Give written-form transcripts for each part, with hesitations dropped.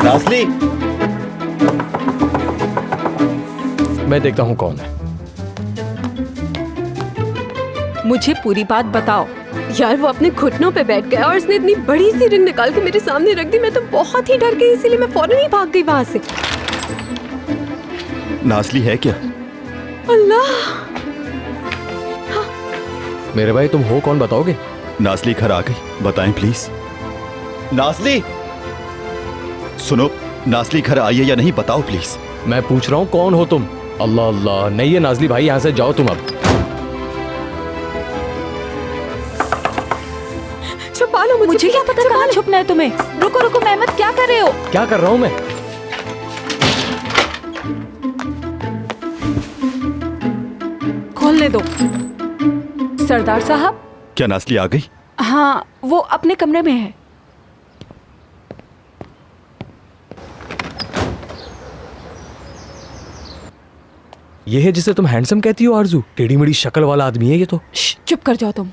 नाज़ली, मैं देखता हूँ कौन है। मुझे पूरी बात बताओ। यार वो अपने घुटनों पे बैठ गया और उसने इतनी बड़ी सी रिंग निकाल के मेरे सामने रख दी। मैं तो बहुत ही डर गई, इसीलिए मैं फौरन ही भाग गई वहां से। नाज़ली है क्या? अल्लाह, मेरे भाई तुम हो कौन बताओगे? नाज़ली घर आ गई, बताएं प्लीज। नाज़ली, सुनो, नाज़ली घर आई है या नहीं बताओ प्लीज। मैं पूछ रहा हूँ कौन हो तुम? अल्लाह अल्लाह, नहीं है नाज़ली भाई, यहाँ से जाओ तुम अब। छुपा लो मुझे क्या पता कहाँ छुपना है तुम्हें। रुको रुको मेहमत, क्या कर रहे हो? क्या कर रहा हूँ मैं? खोलने दो। सरदार साहब। क्या नाज़ली आ गई? हाँ, वो अपने कमरे में है। ये है जिसे तुम हैंडसम कहती हो आरजू? टेढ़ी मेढ़ी शक्ल वाला आदमी है ये तो। चुप कर जाओ तुम।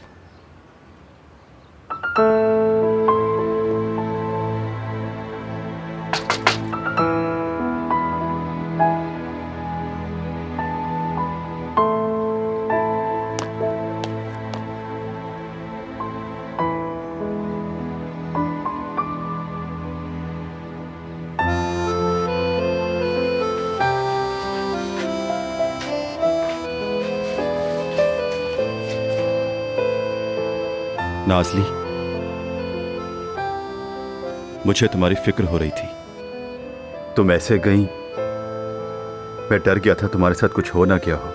नाज़ली, मुझे तुम्हारी फिक्र हो रही थी। तुम ऐसे गई, मैं डर गया था तुम्हारे साथ कुछ हो ना गया हो।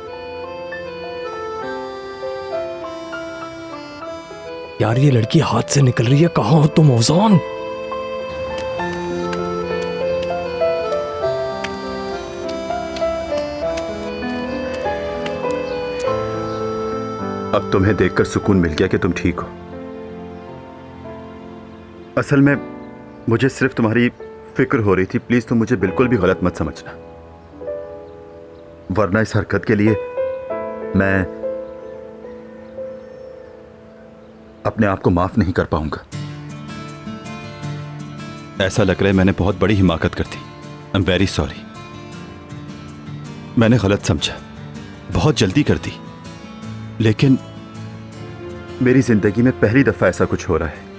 यार ये लड़की हाथ से निकल रही है, कहाँ हो तुम ओज़ान? अब तुम्हें देखकर सुकून मिल गया कि तुम ठीक हो। असल में मुझे सिर्फ तुम्हारी फिक्र हो रही थी। प्लीज तुम मुझे बिल्कुल भी गलत मत समझना, वरना इस हरकत के लिए मैं अपने आप को माफ नहीं कर पाऊंगा। ऐसा लग रहा है मैंने बहुत बड़ी हिमाकत कर दी। I am very sorry. मैंने गलत समझा, बहुत जल्दी कर दी। लेकिन मेरी जिंदगी में पहली दफा ऐसा कुछ हो रहा है।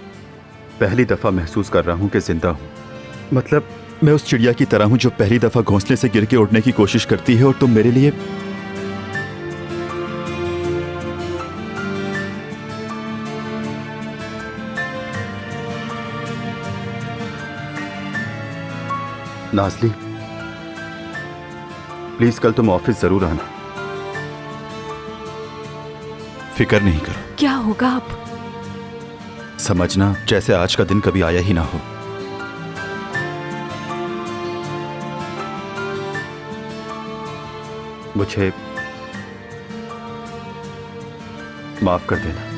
पहली दफा महसूस कर रहा हूं कि जिंदा हूं। मतलब मैं उस चिड़िया की तरह हूं जो पहली दफा घोंसले से गिर के उड़ने की कोशिश करती है, और तुम मेरे लिए नाज़ली, प्लीज कल तुम ऑफिस जरूर आना। फिक्र नहीं करो। क्या होगा अब? समझना जैसे आज का दिन कभी आया ही ना हो। मुझे माफ कर देना।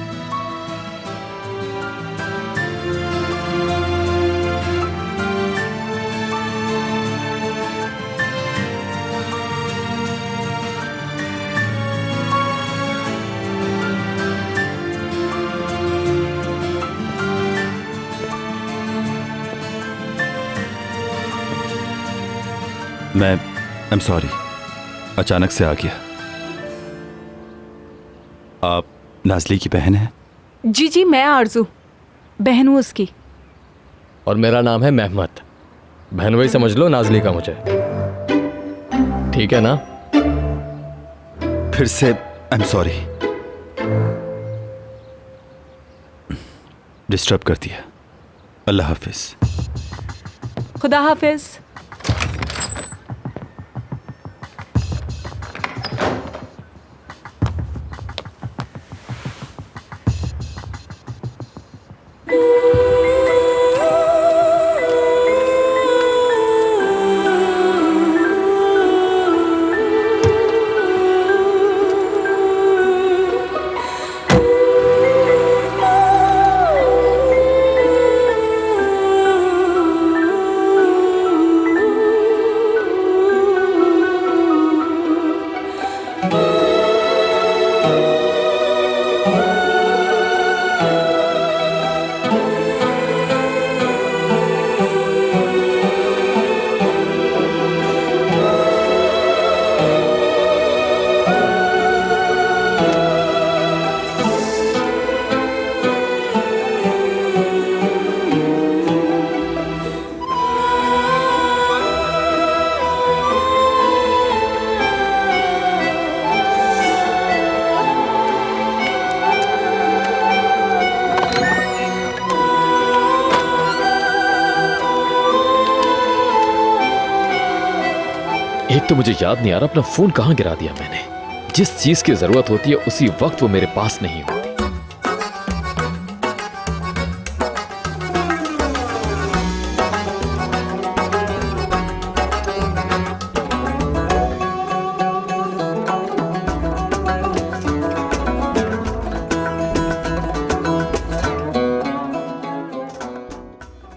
मैं आई एम सॉरी, अचानक से आ गया। आप नाज़ली की बहन हैं? जी जी, मैं आरजू, बहन हूँ उसकी। और मेरा नाम है मेहमत। बहन वही समझ लो नाज़ली का मुझे, ठीक है ना? फिर से आई एम सॉरी, डिस्टर्ब कर दिया। अल्लाह हाफिज। खुदा हाफिज। एक तो मुझे याद नहीं आ रहा अपना फोन कहां गिरा दिया मैंने। जिस चीज की जरूरत होती है उसी वक्त वो मेरे पास नहीं होता।